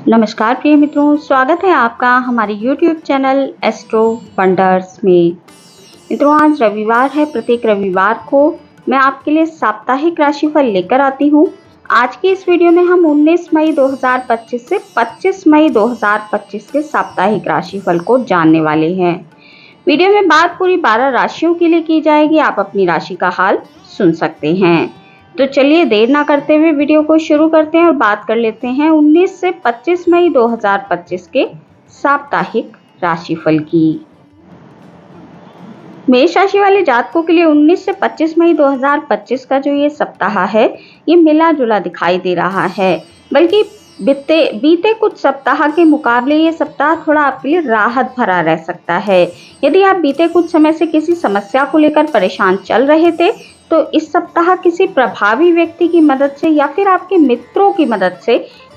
नमस्कार प्रिय मित्रों, स्वागत है आपका हमारे YouTube चैनल एस्ट्रो वंडर्स में। मित्रों, आज रविवार है। प्रत्येक रविवार को मैं आपके लिए साप्ताहिक राशिफल लेकर आती हूँ। आज की इस वीडियो में हम 19 मई 2025 से 25 मई 2025 के साप्ताहिक राशिफल को जानने वाले हैं। वीडियो में बात पूरी 12 राशियों के लिए की जाएगी। आप अपनी राशि का हाल सुन सकते हैं। तो चलिए देर ना करते हुए वीडियो को शुरू करते हैं और बात कर लेते हैं 19 से 25 मई 2025 के साप्ताहिक राशिफल की। मेष राशि वाले जातकों के लिए 19 से 25 मई 2025 का जो ये सप्ताह है, ये मिला जुला दिखाई दे रहा है। बल्कि बीते कुछ सप्ताह के मुकाबले ये सप्ताह थोड़ा आपके लिए राहत भरा रह सकता है। यदि आप बीते कुछ समय से किसी समस्या को लेकर परेशान चल रहे थे, तो इस सप्ताह किसी प्रभावी व्यक्ति की मदद से या फिर आपके मित्रों की मदद से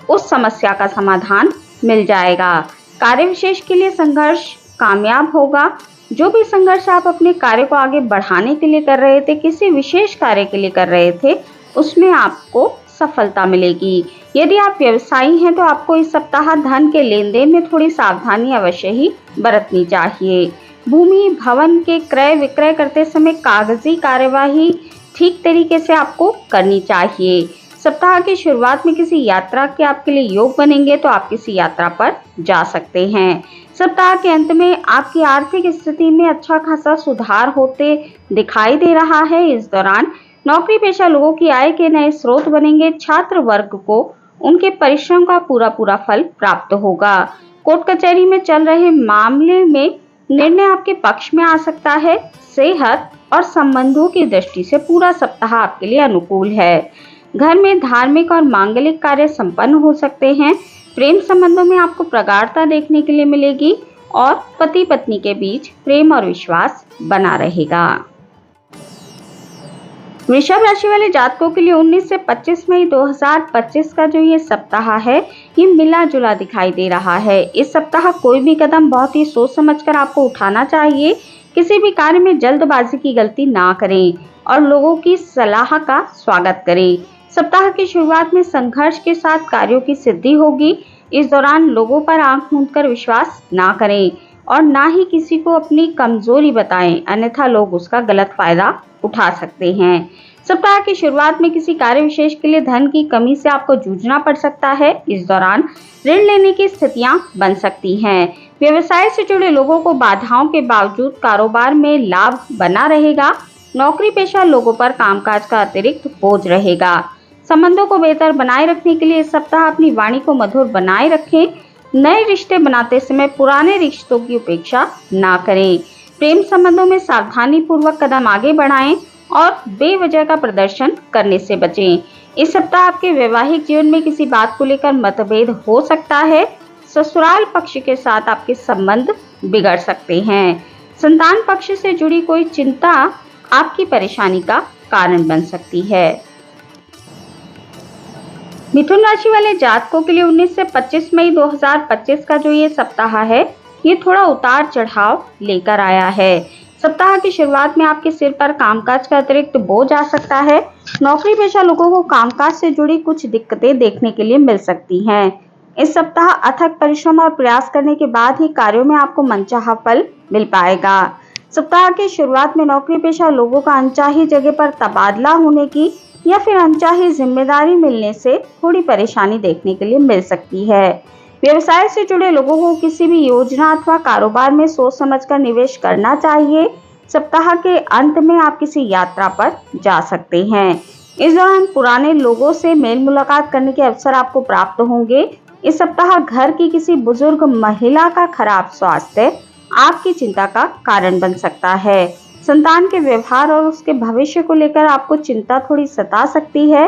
उस समस्या का समाधान मिल जाएगा। कार्य विशेष के लिए संघर्ष कामयाब होगा। जो भी संघर्ष आप अपने कार्य को आगे बढ़ाने के लिए कर रहे थे, किसी विशेष कार्य के लिए कर रहे थे, उसमें आपको सफलता मिलेगी। यदि आप व्यवसायी हैं तो आपको इस सप्ताह धन के लेन देन में थोड़ी सावधानी अवश्य ही बरतनी चाहिए। भूमि भवन के क्रय विक्रय करते समय कागजी कार्यवाही ठीक तरीके से आपको करनी चाहिए। सप्ताह की शुरुआत में किसी यात्रा के आपके लिए योग बनेंगे, तो आप किसी यात्रा पर जा सकते हैं। सप्ताह के अंत में आपकी आर्थिक स्थिति में अच्छा खासा सुधार होते दिखाई दे रहा है। इस दौरान नौकरी पेशा लोगों की आय के नए स्रोत बनेंगे। छात्र वर्ग को उनके परिश्रम का पूरा फल प्राप्त होगा। कोर्ट कचहरी में चल रहे मामले में निर्णय आपके पक्ष में आ सकता है। सेहत और संबंधों की दृष्टि से पूरा सप्ताह आपके लिए अनुकूल है। घर में धार्मिक और मांगलिक कार्य संपन्न हो सकते हैं। प्रेम संबंधों में आपको प्रगाढ़ता देखने के लिए मिलेगी और पति पत्नी के बीच प्रेम और विश्वास बना रहेगा। वृषभ राशि वाले जातकों के लिए 19 से 25 मई 2025 का जो ये सप्ताह है, ये मिला जुला दिखाई दे रहा है। इस सप्ताह कोई भी कदम बहुत ही सोच समझकर आपको उठाना चाहिए। किसी भी कार्य में जल्दबाजी की गलती ना करें और लोगों की सलाह का स्वागत करें। सप्ताह की शुरुआत में संघर्ष के साथ कार्यों की सिद्धि होगी। इस दौरान लोगों पर आंख मूंदकर विश्वास ना करें और ना ही किसी को अपनी कमजोरी बताएं, अन्यथा लोग उसका गलत फायदा उठा सकते हैं। सप्ताह की शुरुआत में किसी कार्य विशेष के लिए धन की कमी से आपको जूझना पड़ सकता है। इस दौरान ऋण लेने की स्थितियां बन सकती हैं। व्यवसाय से जुड़े लोगों को बाधाओं के बावजूद कारोबार में लाभ बना रहेगा। नौकरी पेशा लोगों पर कामकाज का अतिरिक्त बोझ रहेगा। संबंधों को बेहतर बनाए रखने के लिए इस सप्ताह अपनी वाणी को मधुर बनाए रखें। नए रिश्ते बनाते समय पुराने रिश्तों की उपेक्षा ना करें। प्रेम संबंधों में सावधानी पूर्वक कदम आगे बढ़ाएं और बेवजह का प्रदर्शन करने से बचें। इस सप्ताह आपके वैवाहिक जीवन में किसी बात को लेकर मतभेद हो सकता है। ससुराल पक्ष के साथ आपके संबंध बिगड़ सकते हैं। संतान पक्ष से जुड़ी कोई चिंता आपकी परेशानी का कारण बन सकती है। मिथुन राशि वाले जातकों के लिए 19 से 25 मई 2025 का जो ये सप्ताह है, ये थोड़ा उतार चढ़ाव लेकर आया है। सप्ताह की शुरुआत में आपके सिर पर कामकाज का अतिरिक्त बोझ आ सकता है। नौकरी पेशा लोगों को कामकाज से जुड़ी कुछ दिक्कतें देखने के लिए मिल सकती हैं। इस सप्ताह अथक परिश्रम और प्रयास करने के बाद ही कार्यों में आपको मनचाहा फल मिल पाएगा। सप्ताह की शुरुआत में नौकरी पेशा लोगों का अनचाही जगह पर तबादला होने की या फिर अनचाही जिम्मेदारी मिलने से थोड़ी परेशानी देखने के लिए मिल सकती है। व्यवसाय से जुड़े लोगों को किसी भी योजना अथवा कारोबार में सोच समझकर निवेश करना चाहिए। सप्ताह के अंत में आप किसी यात्रा पर जा सकते हैं। इस दौरान पुराने लोगों से मेल मुलाकात करने के अवसर आपको प्राप्त होंगे। इस सप्ताह घर की किसी बुजुर्ग महिला का खराब स्वास्थ्य आपकी चिंता का कारण बन सकता है। संतान के व्यवहार और उसके भविष्य को लेकर आपको चिंता थोड़ी सता सकती है।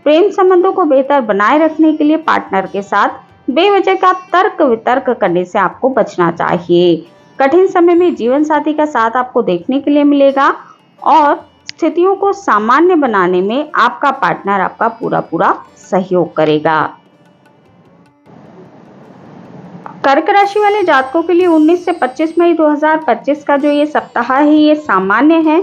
प्रेम संबंधों को बेहतर बनाए रखने के लिए पार्टनर के साथ बेवजह का तर्क वितर्क करने से आपको बचना चाहिए। कठिन समय में जीवन साथी का साथ आपको देखने के लिए मिलेगा और स्थितियों को सामान्य बनाने में आपका पार्टनर आपका पूरा सहयोग करेगा। कर्क राशि वाले जातकों के लिए 19 से 25 मई 2025 का जो ये सप्ताह है, ये सामान्य है।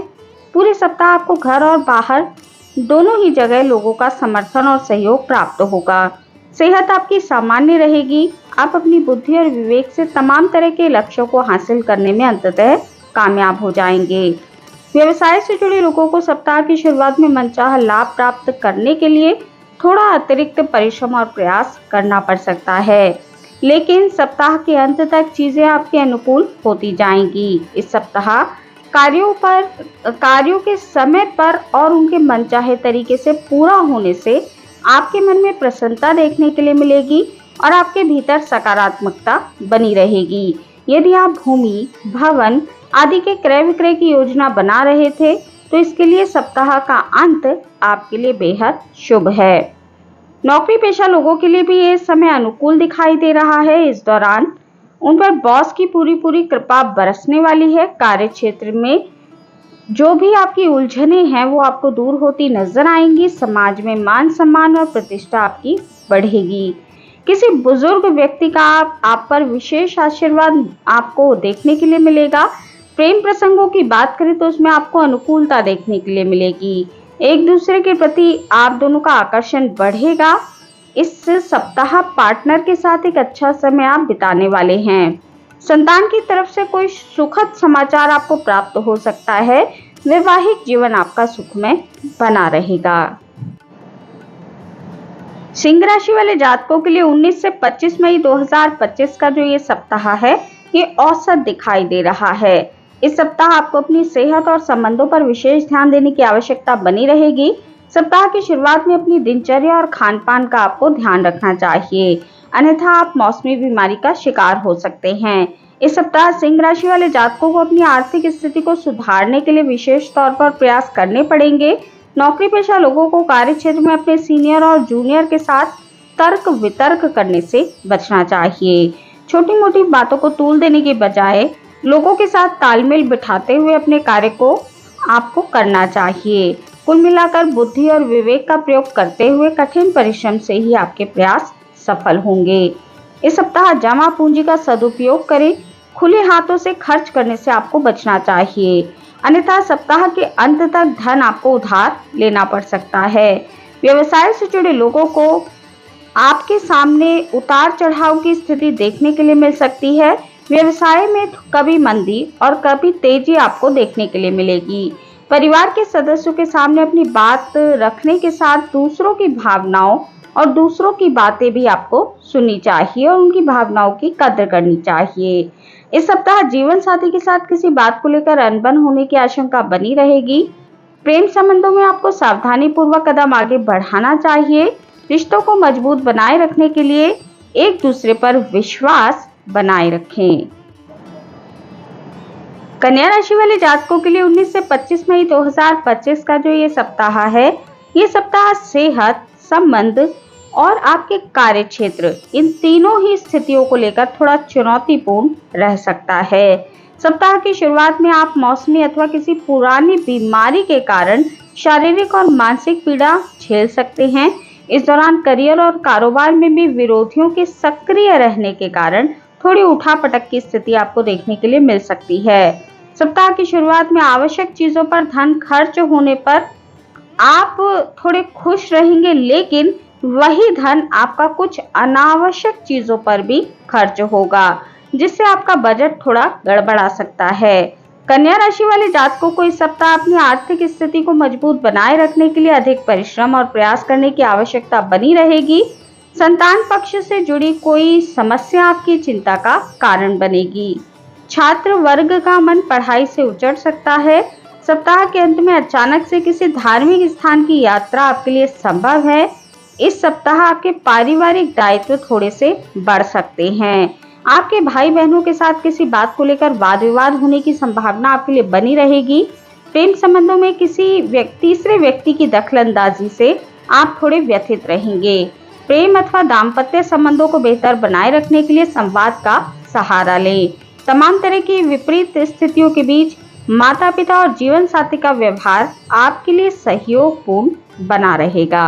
पूरे सप्ताह आपको घर और बाहर दोनों ही जगह लोगों का समर्थन और सहयोग प्राप्त होगा। सेहत आपकी सामान्य रहेगी। आप अपनी बुद्धि और विवेक से तमाम तरह के लक्ष्यों को हासिल करने में अंततः कामयाब हो जाएंगे। व्यवसाय से जुड़े लोगों को सप्ताह की शुरुआत में मनचाहा लाभ प्राप्त करने के लिए थोड़ा अतिरिक्त परिश्रम और प्रयास करना पड़ सकता है, लेकिन सप्ताह के अंत तक चीजें आपके अनुकूल होती जाएंगी। इस सप्ताह कार्यों के समय पर और उनके मनचाहे तरीके से पूरा होने से आपके मन में प्रसन्नता देखने के लिए मिलेगी और आपके भीतर सकारात्मकता बनी रहेगी। यदि आप भूमि, भवन आदि के क्रय विक्रय की योजना बना रहे थे तो इसके लिए सप्ताह का अंत आपके लिए बेहद शुभ है। नौकरी पेशा लोगों के लिए भी ये समय अनुकूल दिखाई दे रहा है। इस दौरान उन पर बॉस की पूरी कृपा बरसने वाली है। कार्य क्षेत्र में जो भी आपकी उलझनें हैं वो आपको दूर होती नजर आएंगी। समाज में मान सम्मान और प्रतिष्ठा आपकी बढ़ेगी। किसी बुजुर्ग व्यक्ति का आप पर विशेष आशीर्वाद आपको देखने के लिए मिलेगा। प्रेम प्रसंगों की बात करें तो उसमें आपको अनुकूलता देखने के लिए मिलेगी। एक दूसरे के प्रति आप दोनों का आकर्षण बढ़ेगा। इस सप्ताह पार्टनर के साथ एक अच्छा समय आप बिताने वाले हैं। संतान की तरफ से कोई सुखद समाचार आपको प्राप्त हो सकता है। वैवाहिक जीवन आपका सुखमय बना रहेगा। सिंह राशि वाले जातकों के लिए 19 से 25 मई 2025 का जो ये सप्ताह है ये औसत दिखाई दे रहा है। इस सप्ताह आपको अपनी सेहत और संबंधों पर विशेष ध्यान देने की आवश्यकता बनी रहेगी। सप्ताह की शुरुआत में अपनी दिनचर्या और खान पान का आपको ध्यान रखना चाहिए, अन्यथा आप मौसमी बीमारी का शिकार हो सकते हैं। इस सप्ताह सिंह राशि वाले जातकों को अपनी आर्थिक स्थिति को सुधारने के लिए विशेष तौर पर प्रयास करने पड़ेंगे। नौकरी पेशा लोगों को कार्य क्षेत्र में अपने सीनियर और जूनियर के साथ तर्क वितर्क करने से बचना चाहिए। छोटी मोटी बातों को तूल देने के बजाय लोगों के साथ तालमेल बिठाते हुए अपने कार्य को आपको करना चाहिए। कुल मिलाकर बुद्धि और विवेक का प्रयोग करते हुए कठिन परिश्रम से ही आपके प्रयास सफल होंगे। इस सप्ताह जमा पूंजी का सदुपयोग करें। खुले हाथों से खर्च करने से आपको बचना चाहिए, अन्यथा सप्ताह के अंत तक धन आपको उधार लेना पड़ सकता है। व्यवसाय से जुड़े लोगों को आपके सामने उतार चढ़ाव की स्थिति देखने के लिए मिल सकती है। व्यवसाय में कभी मंदी और कभी तेजी आपको देखने के लिए मिलेगी। परिवार के सदस्यों के सामने अपनी बात रखने के साथ दूसरों की भावनाओं और दूसरों की बातें भी आपको सुननी चाहिए और उनकी भावनाओं की कदर करनी चाहिए। इस सप्ताह जीवन साथी के साथ किसी बात को लेकर अनबन होने की आशंका बनी रहेगी। प्रेम संबंधों में आपको सावधानी पूर्वक कदम आगे बढ़ाना चाहिए। रिश्तों को मजबूत बनाए रखने के लिए एक दूसरे पर विश्वास बनाए रखें। कन्या राशि वाले जातकों के लिए 19 से 25 मई 2025 का जो ये सप्ताह है, ये सप्ताह सेहत, संबंध और आपके कार्य क्षेत्र इन तीनों ही स्थितियों को लेकर थोड़ा चुनौतीपूर्ण रह सकता है। सप्ताह की शुरुआत में आप मौसमी अथवा किसी पुरानी बीमारी के कारण शारीरिक और मानसिक पीड़ा झेल सकते हैं। इस दौरान करियर और कारोबार में भी विरोधियों के सक्रिय रहने के कारण थोड़ी उठापटक की स्थिति आपको देखने के लिए मिल सकती है। सप्ताह की शुरुआत में आवश्यक चीजों पर धन खर्च होने पर आप थोड़े खुश रहेंगे, लेकिन वही धन आपका कुछ अनावश्यक चीजों पर भी खर्च होगा, जिससे आपका बजट थोड़ा गड़बड़ा सकता है। कन्या राशि वाले जातकों को इस सप्ताह अपनी आर्थिक स्थिति को मजबूत बनाए रखने के लिए अधिक परिश्रम और प्रयास करने की आवश्यकता बनी रहेगी। संतान पक्ष से जुड़ी कोई समस्या आपकी चिंता का कारण बनेगी। छात्र वर्ग का मन पढ़ाई से उचट सकता है। सप्ताह के अंत में अचानक से किसी धार्मिक स्थान की यात्रा आपके लिए संभव है। इस सप्ताह आपके पारिवारिक दायित्व थोड़े से बढ़ सकते हैं। आपके भाई बहनों के साथ किसी बात को लेकर वाद विवाद होने की संभावना आपके लिए बनी रहेगी। प्रेम संबंधों में किसी तीसरे व्यक्ति की दखलंदाजी से आप थोड़े व्यथित रहेंगे। प्रेम अथवा दाम्पत्य संबंधों को बेहतर बनाए रखने के लिए संवाद का सहारा लें। तमाम तरह की विपरीत स्थितियों के बीच माता पिता और जीवन साथी का व्यवहार आपके लिए सहयोगपूर्ण बना रहेगा।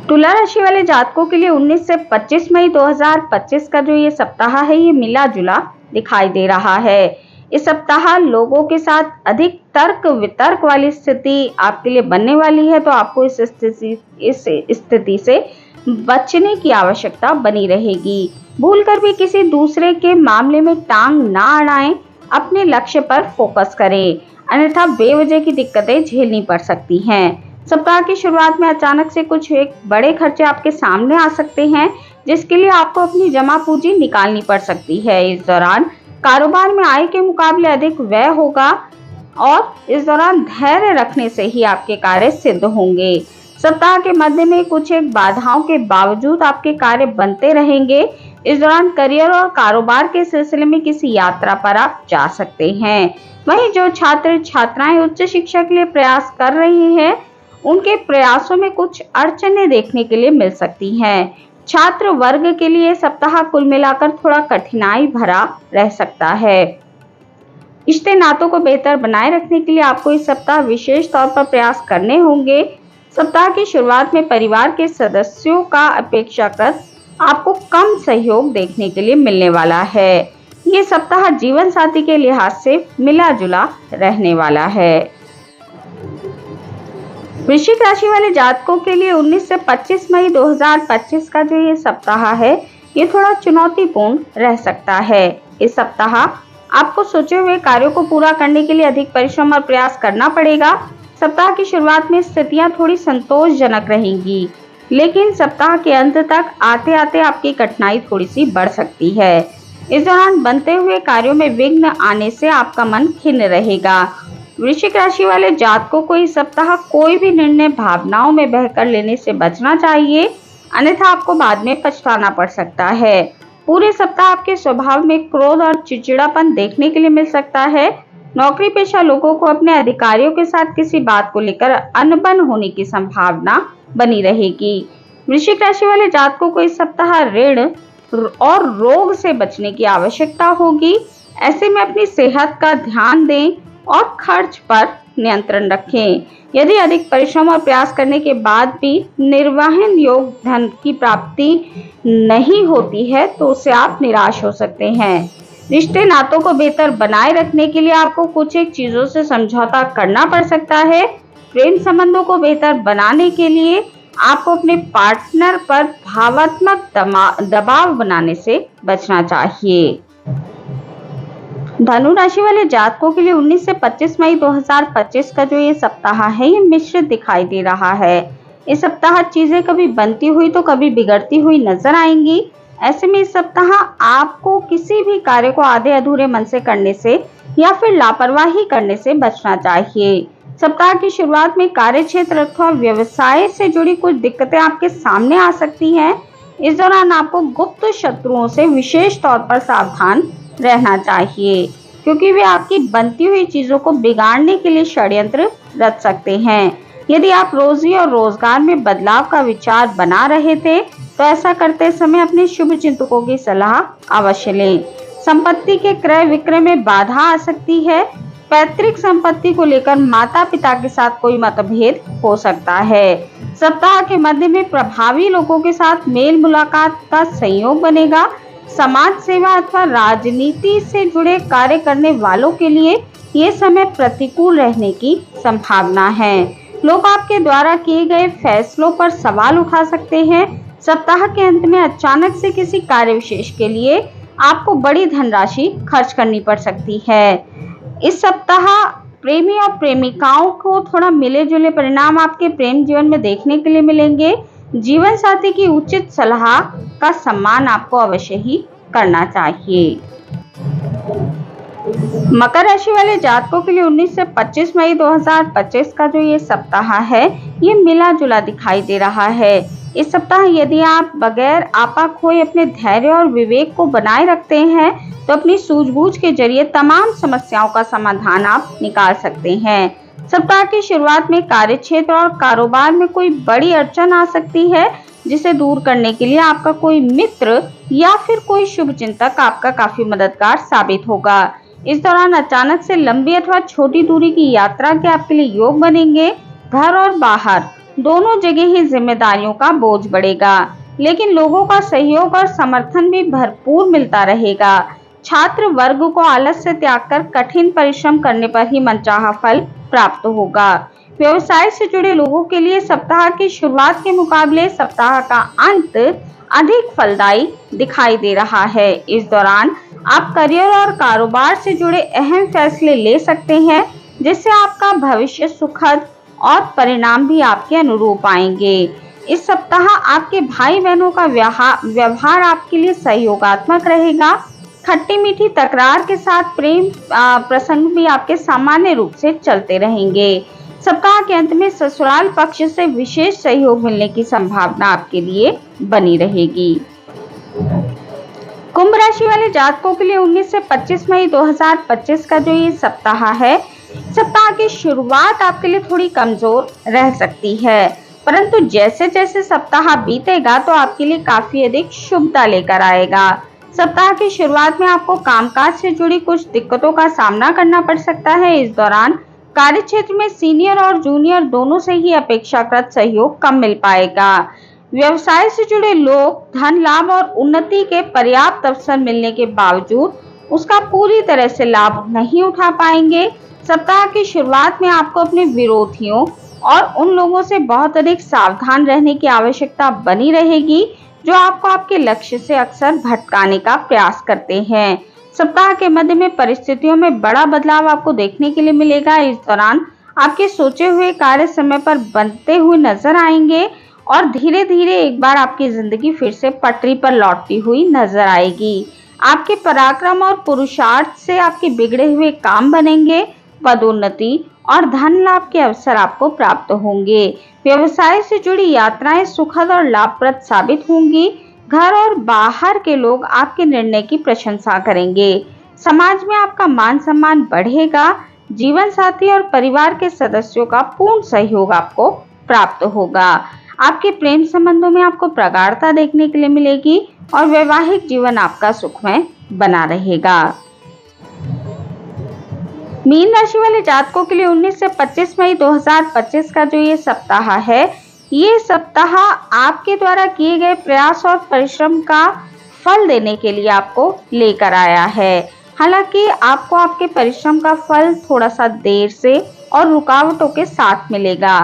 तुला राशि वाले जातकों के लिए 19 से 25 मई 2025 का जो ये सप्ताह है ये मिला जुला दिखाई दे रहा है। इस सप्ताह लोगों के साथ अधिक तर्क वितर्क वाली स्थिति आपके लिए बनने वाली है, तो आपको इस स्थिति से बचने की आवश्यकता बनी रहेगी। भूलकर भी किसी दूसरे के मामले में टांग ना अड़ाएं, अपने लक्ष्य पर फोकस करें, अन्यथा बेवजह की दिक्कतें झेलनी पड़ सकती हैं। सप्ताह की शुरुआत में अचानक से कुछ एक बड़े खर्चे आपके सामने आ सकते हैं, जिसके लिए आपको अपनी जमा पूंजी निकालनी पड़ सकती है। इस दौरान कारोबार में आय के मुकाबले अधिक व्यय होगा और इस दौरान धैर्य रखने से ही आपके कार्य सिद्ध होंगे। सप्ताह के मध्य में कुछ एक बाधाओं के बावजूद आपके कार्य बनते रहेंगे। इस दौरान करियर और कारोबार के सिलसिले में किसी यात्रा पर आप जा सकते हैं। वहीं जो छात्र छात्राएं उच्च शिक्षा के लिए प्रयास कर रही हैं, उनके प्रयासों में कुछ अड़चनें देखने के लिए मिल सकती हैं। छात्र वर्ग के लिए सप्ताह कुल मिलाकर थोड़ा कठिनाई भरा रह सकता है। रिश्ते नातों को बेहतर बनाए रखने के लिए आपको इस सप्ताह विशेष तौर पर प्रयास करने होंगे। सप्ताह की शुरुआत में परिवार के सदस्यों का अपेक्षाकृत आपको कम सहयोग देखने के लिए मिलने वाला है। ये सप्ताह जीवन साथी के लिहाज से मिला जुला रहने वाला है। वृश्चिक राशि वाले जातकों के लिए 19 से 25 मई 2025 का जो ये सप्ताह है, ये थोड़ा चुनौतीपूर्ण रह सकता है। इस सप्ताह आपको सोचे हुए कार्यों को पूरा करने के लिए अधिक परिश्रम और प्रयास करना पड़ेगा। सप्ताह की शुरुआत में स्थितियां थोड़ी संतोषजनक रहेंगी, लेकिन सप्ताह के अंत तक आते आते आपकी कठिनाई थोड़ी सी बढ़ सकती है। इस दौरान बनते हुए कार्यों में विघ्न आने से आपका मन खिन्न रहेगा। वृश्चिक राशि वाले जातकों को इस सप्ताह कोई भी निर्णय भावनाओं में बहकर लेने से बचना चाहिए, अन्यथा आपको बाद में पछताना पड़ सकता है। पूरे सप्ताह आपके स्वभाव में क्रोध और चिड़चिड़ापन देखने के लिए मिल सकता है। नौकरी पेशा लोगों को अपने अधिकारियों के साथ किसी बात को लेकर अनबन होने की संभावना बनी रहेगी। वृश्चिक राशि वाले जातकों को इस सप्ताह ऋण और रोग से बचने की आवश्यकता होगी। ऐसे में अपनी सेहत का ध्यान दें और खर्च पर नियंत्रण रखें। यदि अधिक परिश्रम और प्रयास करने के बाद भी निर्वहन योग्य धन की प्राप्ति नहीं होती है, तो उससे आप निराश हो सकते हैं। रिश्ते नातों को बेहतर बनाए रखने के लिए आपको कुछ एक चीजों से समझौता करना पड़ सकता है। प्रेम संबंधों को बेहतर बनाने के लिए आपको अपने पार्टनर पर भावात्मक दबाव बनाने से बचना चाहिए। धनु राशि वाले जातकों के लिए 19 से 25 मई 2025 का जो ये सप्ताह है, ये मिश्रित दिखाई दे रहा है। इस सप्ताह चीजें कभी बनती हुई तो कभी बिगड़ती हुई नजर आएंगी। ऐसे में इस सप्ताह आपको किसी भी कार्य को आधे अधूरे मन से करने से या फिर लापरवाही करने से बचना चाहिए। सप्ताह की शुरुआत में कार्य क्षेत्र अथवा व्यवसाय से जुड़ी कुछ दिक्कतें आपके सामने आ सकती हैं। इस दौरान आपको गुप्त शत्रुओं से विशेष तौर पर सावधान रहना चाहिए, क्योंकि वे आपकी बनती हुई चीजों को बिगाड़ने के लिए षड्यंत्र रच सकते हैं। यदि आप रोजी और रोजगार में बदलाव का विचार बना रहे थे, तो ऐसा करते समय अपने शुभ चिंतकों की सलाह अवश्य लें। संपत्ति के क्रय विक्रय में बाधा आ सकती है। पैतृक संपत्ति को लेकर माता पिता के साथ कोई मतभेद हो सकता है। सप्ताह के मध्य में प्रभावी लोगों के साथ मेल मुलाकात का संयोग बनेगा। समाज सेवा अथवा राजनीति से जुड़े कार्य करने वालों के लिए ये समय प्रतिकूल रहने की संभावना है। लोग आपके द्वारा किए गए फैसलों पर सवाल उठा सकते हैं। सप्ताह के अंत में अचानक से किसी कार्य विशेष के लिए आपको बड़ी धनराशि खर्च करनी पड़ सकती है। इस सप्ताह प्रेमी और प्रेमिकाओं को थोड़ा मिले जुले परिणाम आपके प्रेम जीवन में देखने के लिए मिलेंगे। जीवन साथी की उचित सलाह का सम्मान आपको अवश्य ही करना चाहिए। मकर राशि वाले जातकों के लिए 19 से 25 मई 2025 का जो ये सप्ताह है, ये मिला जुला दिखाई दे रहा है। इस सप्ताह यदि आप बगैर आपा खोए अपने धैर्य और विवेक को बनाए रखते हैं, तो अपनी सूझबूझ के जरिए तमाम समस्याओं का समाधान आप निकाल सकते हैं। सप्ताह की शुरुआत में कार्यक्षेत्र और कारोबार में कोई बड़ी अड़चन आ सकती है, जिसे दूर करने के लिए आपका कोई मित्र या फिर कोई शुभ चिंतक आपका काफी मददगार साबित होगा। इस दौरान अचानक से लंबी अथवा छोटी दूरी की यात्रा के आपके लिए योग बनेंगे। घर और बाहर दोनों जगह ही जिम्मेदारियों का बोझ बढ़ेगा, लेकिन लोगों का सहयोग और समर्थन भी भरपूर मिलता रहेगा। छात्र वर्ग को आलस्य त्याग कर कठिन परिश्रम करने पर ही मनचाहा फल प्राप्त होगा। व्यवसाय से जुड़े लोगों के लिए सप्ताह की शुरुआत के मुकाबले सप्ताह का अंत अधिक फलदायी दिखाई दे रहा है। इस दौरान आप करियर और कारोबार से जुड़े अहम फैसले ले सकते हैं, जिससे आपका भविष्य सुखद और परिणाम भी आपके अनुरूप आएंगे। इस सप्ताह आपके भाई बहनों का व्यवहार आपके लिए सहयोगात्मक रहेगा। खट्टी मीठी तकरार के साथ प्रेम प्रसंग भी आपके सामान्य रूप से चलते रहेंगे। सप्ताह के अंत में ससुराल पक्ष से विशेष सहयोग मिलने की संभावना आपके लिए बनी रहेगी। कुंभ राशि वाले जातकों के लिए 19 से 25 मई 2025 का जो ये सप्ताह है, सप्ताह की शुरुआत आपके लिए थोड़ी कमजोर रह सकती है, परंतु जैसे जैसे सप्ताह बीतेगा तो आपके लिए काफी अधिक शुभता लेकर आएगा। सप्ताह की शुरुआत में आपको कामकाज से जुड़ी कुछ दिक्कतों का सामना करना पड़ सकता है। इस दौरान कार्य क्षेत्र में सीनियर और जूनियर दोनों से ही अपेक्षाकृत सहयोग कम मिल पाएगा। व्यवसाय से जुड़े लोग धन लाभ और उन्नति के पर्याप्त अवसर मिलने के बावजूद उसका पूरी तरह से लाभ नहीं उठा पाएंगे। सप्ताह की शुरुआत में आपको अपने विरोधियों और उन लोगों से बहुत अधिक सावधान रहने की आवश्यकता बनी रहेगी जो आपको आपके लक्ष्य से अक्सर भटकाने का प्रयास करते हैं। सप्ताह के मध्य में परिस्थितियों में बड़ा बदलाव आपको देखने के लिए मिलेगा। इस दौरान आपके सोचे हुए कार्य समय पर बनते हुए नजर आएंगे और धीरे धीरे एक बार आपकी जिंदगी फिर से पटरी पर लौटती हुई नजर आएगी। आपके पराक्रम और पुरुषार्थ से आपके बिगड़े हुए काम बनेंगे। पदोन्नति और धन लाभ के अवसर आपको प्राप्त होंगे। व्यवसाय से जुड़ी यात्राएं सुखद और लाभप्रद साबित होंगी। घर और बाहर के लोग आपके निर्णय की प्रशंसा करेंगे। समाज में आपका मान सम्मान बढ़ेगा। जीवन साथी और परिवार के सदस्यों का पूर्ण सहयोग आपको प्राप्त होगा। आपके प्रेम संबंधों में आपको प्रगाढ़ता देखने के लिए मिलेगी और वैवाहिक जीवन आपका सुखमय बना रहेगा। मीन राशि वाले जातकों के लिए 19 से 25 मई 2025 का जो ये सप्ताह है, ये सप्ताह आपके द्वारा किए गए प्रयास और परिश्रम का फल देने के लिए आपको लेकर आया है। हालांकि आपको आपके परिश्रम का फल थोड़ा सा देर से और रुकावटों के साथ मिलेगा।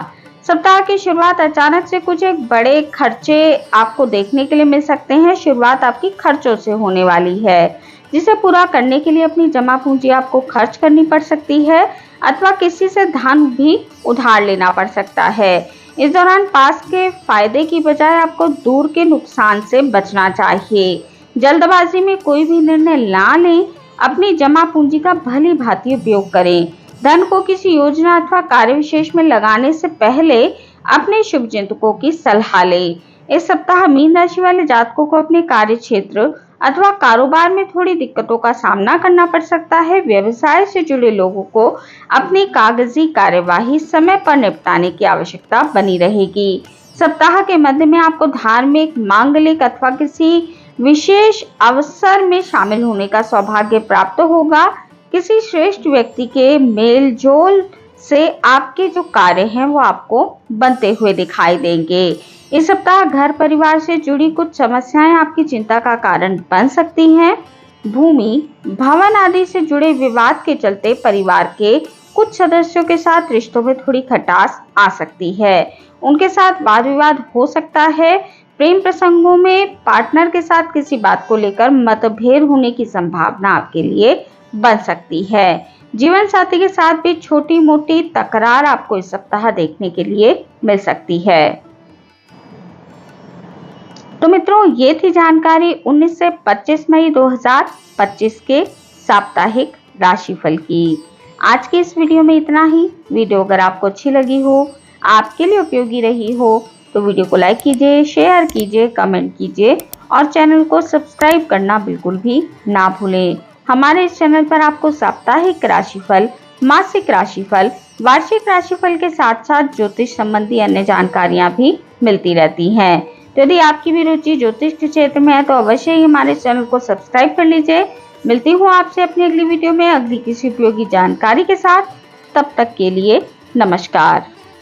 सप्ताह की शुरुआत अचानक से कुछ एक बड़े खर्चे आपको देखने के लिए मिल सकते हैं। शुरुआत आपकी खर्चों से होने वाली है, जिसे पूरा करने के लिए अपनी जमा पूंजी आपको खर्च करनी पड़ सकती है अथवा किसी से धन भी उधार लेना पड़ सकता है। इस दौरान पास के फायदे की बजाय आपको दूर के नुकसान से बचना चाहिए। जल्दबाजी में कोई भी निर्णय ना लें। अपनी जमा पूंजी का भली भांति उपयोग करें। धन को किसी योजना अथवा कार्य विशेष में लगाने से पहले अपने शुभचिंतकों की सलाह लें। इस सप्ताह मीन राशि वाले जातकों को अपने कार्य क्षेत्र अथवा कारोबार में थोड़ी दिक्कतों का सामना करना पड़ सकता है। व्यवसाय से जुड़े लोगों को अपनी कागजी कार्यवाही समय पर निपटाने की आवश्यकता बनी रहेगी। सप्ताह के मध्य में आपको धार्मिक, मांगलिक अथवा किसी विशेष अवसर में शामिल होने का सौभाग्य प्राप्त होगा। किसी श्रेष्ठ व्यक्ति के मेल जोल से आपके जो कार्य हैं वो आपको बनते हुए दिखाई देंगे। इस सप्ताह घर परिवार से जुड़ी कुछ समस्याएं आपकी चिंता का कारण बन सकती हैं। भूमि, भवन आदि से जुड़े विवाद के चलते परिवार के कुछ सदस्यों के साथ रिश्तों में थोड़ी खटास आ सकती है। उनके साथ वाद विवाद हो सकता है। प्रेम प्रसंगों में पार्टनर के साथ किसी बात को लेकर मतभेद होने की संभावना आपके लिए बन सकती है। जीवन साथी के साथ भी छोटी मोटी तकरार आपको इस सप्ताह देखने के लिए मिल सकती है। तो मित्रों, ये थी जानकारी 19 से 25 मई 2025 के साप्ताहिक राशिफल की। आज की इस वीडियो में इतना ही। वीडियो अगर आपको अच्छी लगी हो, आपके लिए उपयोगी रही हो, तो वीडियो को लाइक कीजिए, शेयर कीजिए, कमेंट कीजिए और चैनल को सब्सक्राइब करना बिल्कुल भी ना भूलें। हमारे इस चैनल पर आपको साप्ताहिक राशिफल, मासिक राशिफल, वार्षिक राशिफल के साथ साथ ज्योतिष संबंधी अन्य जानकारियां भी मिलती रहती हैं। तो यदि आपकी भी रुचि ज्योतिष के क्षेत्र में है तो अवश्य ही हमारे चैनल को सब्सक्राइब कर लीजिए। मिलती हूँ आपसे अपनी अगली वीडियो में अगली किसी उपयोगी जानकारी के साथ। तब तक के लिए नमस्कार।